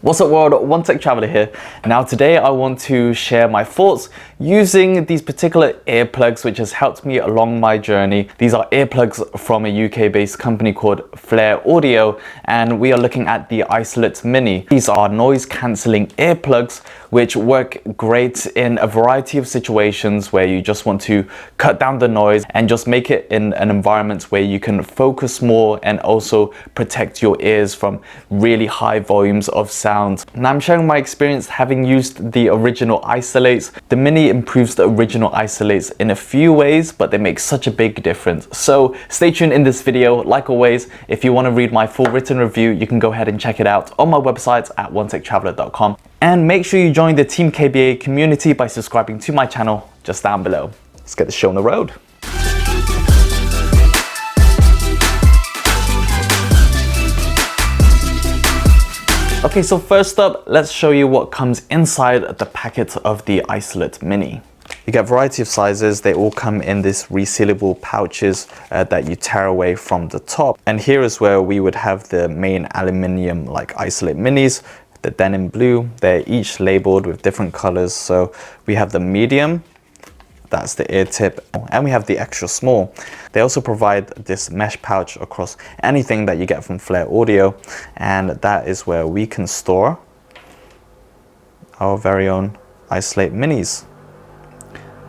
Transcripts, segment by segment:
What's up world, One Tech Traveler here. Now today I want to share my thoughts using these particular earplugs which has helped me along my journey. These are earplugs from a UK based company called Flare Audio, and we are looking at the Isolate Mini. These are noise cancelling earplugs which work great in a variety of situations where you just want to cut down the noise and just make it in an environment where you can focus more and also protect your ears from really high volumes of sound. Now I'm sharing my experience having used the original isolates. The Mini improves the original isolates in a few ways, but they make such a big difference. So stay tuned in this video. Like always, if you want to read my full written review, you can go ahead and check it out on my website at onetechtraveler.com. And make sure you join the Team KBA community by subscribing to my channel just down below. Let's get the show on the road. Okay, so first up, let's show you what comes inside the packet of the Isolate Mini. You get a variety of sizes. They all come in this resealable pouches that you tear away from the top. And here is where we would have the main aluminium like Isolate Minis, the denim blue. They're each labeled with different colors. So we have the medium, that's the ear tip, and we have the extra small. They also provide this mesh pouch across anything that you get from Flare Audio, and that is where we can store our very own Isolate Minis.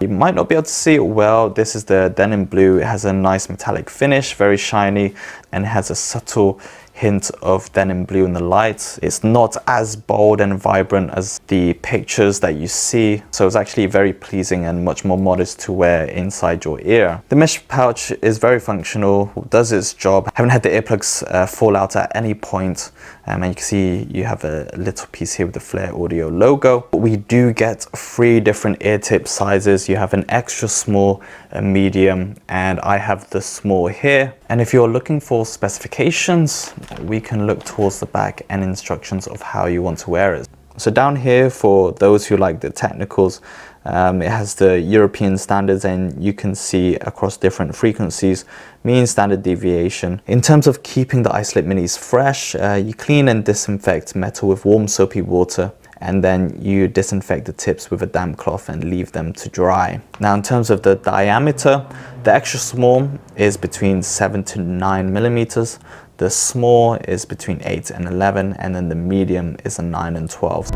You might not be able to see it well. This is the denim blue. It has a nice metallic finish, very shiny, and it has a subtle hint of denim blue in the lights. It's not as bold and vibrant as the pictures that you see, so it's actually very pleasing and much more modest to wear inside your ear. The mesh pouch is very functional, does its job. I haven't had the earplugs fall out at any point, and you can see you have a little piece here with the Flare Audio logo. We do get 3 different ear tip sizes. You have an extra small, a medium, and I have the small here. And if you're looking for specifications, we can look towards the back and instructions of how you want to wear it. So down here, for those who like the technicals, it has the European standards, and you can see across different frequencies, mean, standard deviation. In terms of keeping the Isolate Minis fresh, you clean and disinfect metal with warm soapy water, and then you disinfect the tips with a damp cloth and leave them to dry. Now in terms of the diameter, the extra small is between 7 to 9 millimeters. The small is between 8 and 11, and then the medium is a 9 and 12.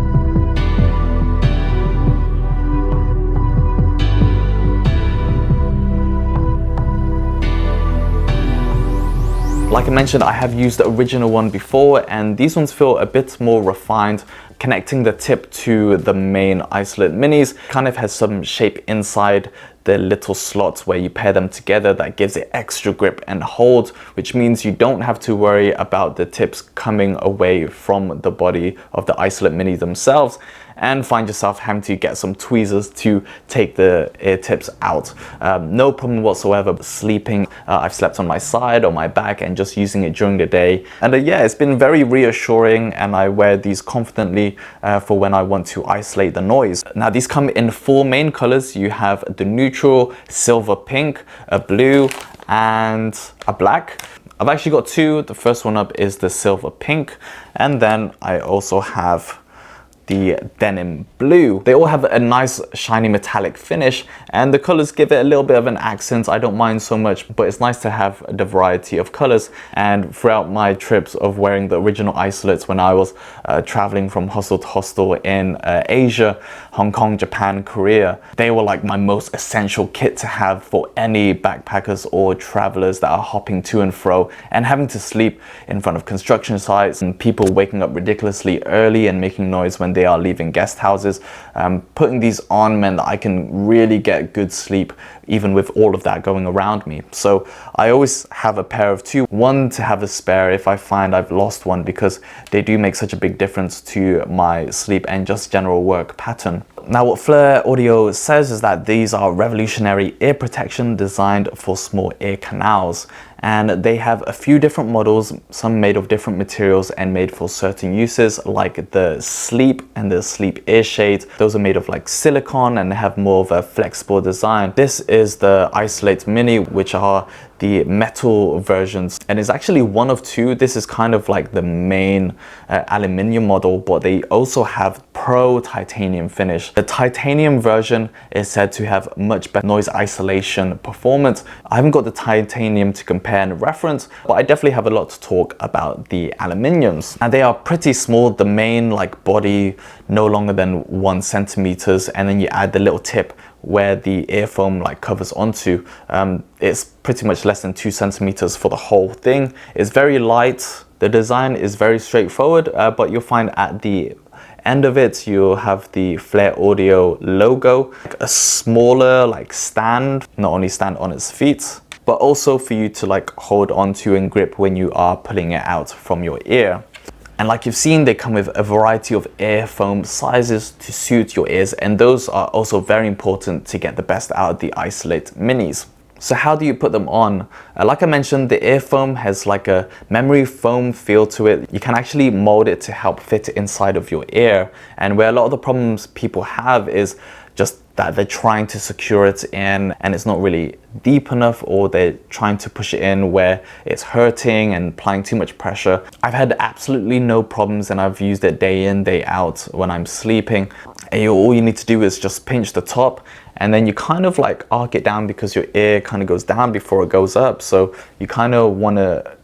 Like I mentioned, I have used the original one before, and these ones feel a bit more refined. Connecting the tip to the main Isolate Minis kind of has some shape inside the little slots where you pair them together that gives it extra grip and hold, which means you don't have to worry about the tips coming away from the body of the Isolate Mini themselves and find yourself having to get some tweezers to take the ear tips out. No problem whatsoever sleeping. I've slept on my side or my back and just using it during the day. And yeah, it's been very reassuring, and I wear these confidently for when I want to isolate the noise. Now these come in 4 main colors. You have the neutral, silver pink, a blue, and a black. I've actually got 2. The first one up is the silver pink, and then I also have the denim blue. They all have a nice shiny metallic finish, and the colors give it a little bit of an accent. I don't mind so much, but it's nice to have the variety of colors. And throughout my trips of wearing the original isolates when I was traveling from hostel to hostel in Asia, Hong Kong, Japan, Korea, they were like my most essential kit to have for any backpackers or travelers that are hopping to and fro and having to sleep in front of construction sites and people waking up ridiculously early and making noise when they are leaving guest houses. Putting these on meant that I can really get good sleep even with all of that going around me. So I always have a pair of 2, one to have a spare if I find I've lost one, because they do make such a big difference to my sleep and just general work pattern. Now what Flare Audio says is that these are revolutionary ear protection designed for small ear canals. And they have a few different models, some made of different materials and made for certain uses, like the Sleep and the Sleep ear shades. Those are made of like silicone and they have more of a flexible design. This is the Isolate Mini, which are the metal versions, and it's actually one of two. This is kind of like the main aluminium model, but they also have Pro titanium finish. The titanium version is said to have much better noise isolation performance. I haven't got the titanium to compare and reference, but I definitely have a lot to talk about the aluminiums. And they are pretty small. The main like body no longer than 1 centimeters, and then you add the little tip where the earfoam like covers onto. It's pretty much less than 2 centimeters for the whole thing. It's very light. The design is very straightforward, but you'll find at the end of it you'll have the Flare Audio logo, a smaller like stand, not only stand on its feet, but also for you to like hold on to and grip when you are pulling it out from your ear. And like you've seen, they come with a variety of earfoam sizes to suit your ears, and those are also very important to get the best out of the Isolate Minis. So how do you put them on? Like I mentioned, the earfoam has like a memory foam feel to it. You can actually mold it to help fit inside of your ear. And where a lot of the problems people have is just that they're trying to secure it in and it's not really deep enough, or they're trying to push it in where it's hurting and applying too much pressure. I've had absolutely no problems, and I've used it day in, day out when I'm sleeping. And all you need to do is just pinch the top, and then you kind of like arc it down because your ear kind of goes down before it goes up. So you kind of want to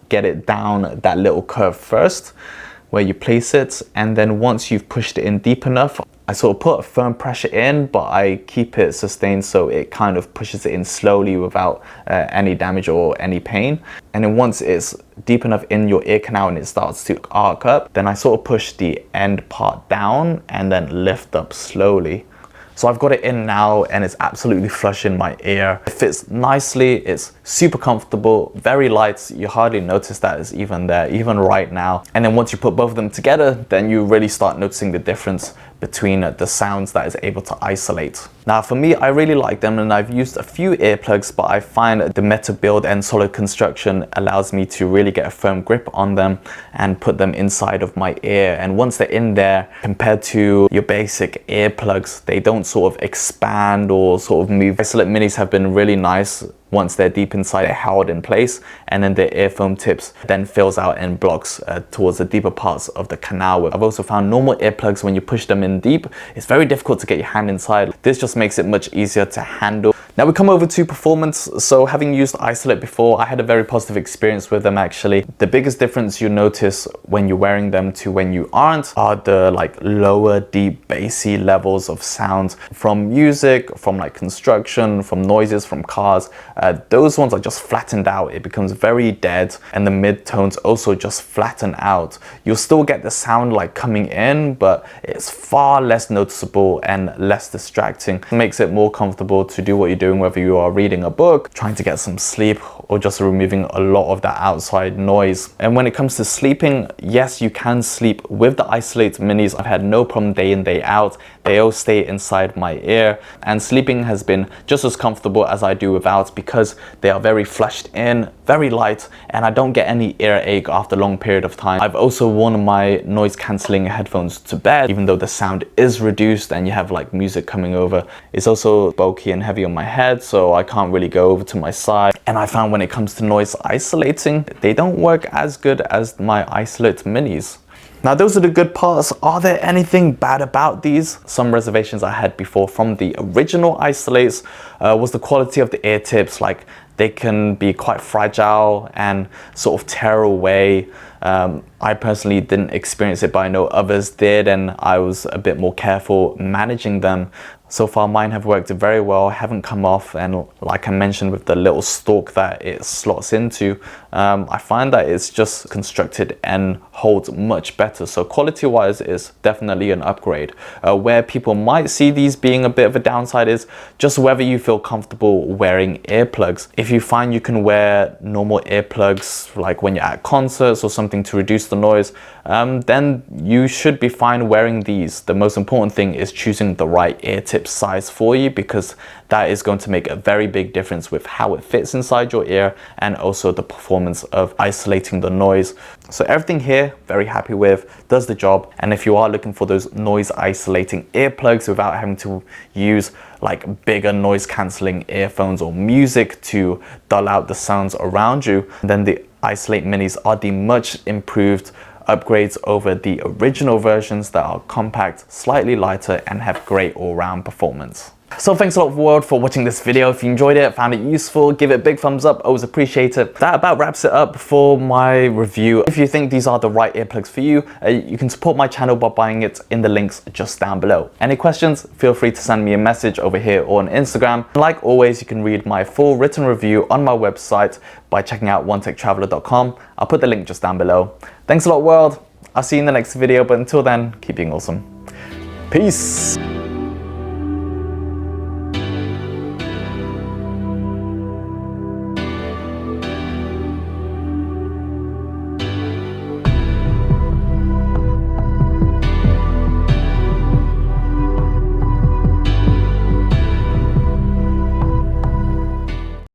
get it down that little curve first where you place it, and then once you've pushed it in deep enough, I sort of put a firm pressure in, but I keep it sustained so it kind of pushes it in slowly without any damage or any pain. And then once it's deep enough in your ear canal and it starts to arc up, then I sort of push the end part down and then lift up slowly. So I've got it in now and it's absolutely flush in my ear. It fits nicely, it's super comfortable, very light. You hardly notice that it's even there, even right now. And then once you put both of them together, then you really start noticing the difference between the sounds that is able to isolate. Now for me, I really like them, and I've used a few earplugs, but I find the metal build and solid construction allows me to really get a firm grip on them and put them inside of my ear. And once they're in there, compared to your basic earplugs, they don't sort of expand or sort of move. Isolate Minis have been really nice. Once they're deep inside, they're held in place, and then the earfoam tips then fills out and blocks towards the deeper parts of the canal. I've also found normal earplugs, when you push them in deep, it's very difficult to get your hand inside. This just makes it much easier to handle. Now we come over to performance. So having used Isolate before, I had a very positive experience with them actually. The biggest difference you notice when you're wearing them to when you aren't are the like lower, deep, bassy levels of sound from music, from like construction, from noises, from cars. Those ones are just flattened out. It becomes very dead, and the mid-tones also just flatten out. You'll still get the sound like coming in, but it's far less noticeable and less distracting. It makes it more comfortable to do what you're doing, whether you are reading a book, trying to get some sleep, or just removing a lot of that outside noise. And when it comes to sleeping, yes, you can sleep with the Isolate Minis. I've had no problem day in, day out. They all stay inside my ear, and sleeping has been just as comfortable as I do without, because they are very flushed in, very light, and I don't get any earache after a long period of time. I've also worn my noise cancelling headphones to bed, even though the sound is reduced and you have like music coming over. It's also bulky and heavy on my head, so I can't really go over to my side. And I found when it comes to noise isolating, they don't work as good as my Isolate Minis. Now those are the good parts. Are there anything bad about these? Some reservations I had before from the original Isolates was the quality of the ear tips. Like, they can be quite fragile and sort of tear away. I personally didn't experience it, but I know others did, and I was a bit more careful managing them. So far mine have worked very well, haven't come off, and like I mentioned with the little stalk that it slots into, I find that it's just constructed and holds much better. So quality wise is definitely an upgrade. Where people might see these being a bit of a downside is just whether you feel comfortable wearing earplugs. If you find you can wear normal earplugs like when you're at concerts or something to reduce the noise, then you should be fine wearing these. The most important thing is choosing the right ear tip size for you, because that is going to make a very big difference with how it fits inside your ear and also the performance of isolating the noise. So everything here, very happy with, does the job. And if you are looking for those noise isolating earplugs without having to use like bigger noise cancelling earphones or music to dull out the sounds around you, then the Isolate Minis are the much improved upgrades over the original versions that are compact, slightly lighter, and have great all-round performance. So thanks a lot world for watching this video. If you enjoyed it, found it useful, give it a big thumbs up, always appreciate it. That about wraps it up for my review. If you think these are the right earplugs for you, you can support my channel by buying it in the links just down below. Any questions, feel free to send me a message over here or on Instagram. Like always, you can read my full written review on my website by checking out onetechtraveler.com. I'll put the link just down below. Thanks a lot world. I'll see you in the next video, but until then, keep being awesome. Peace.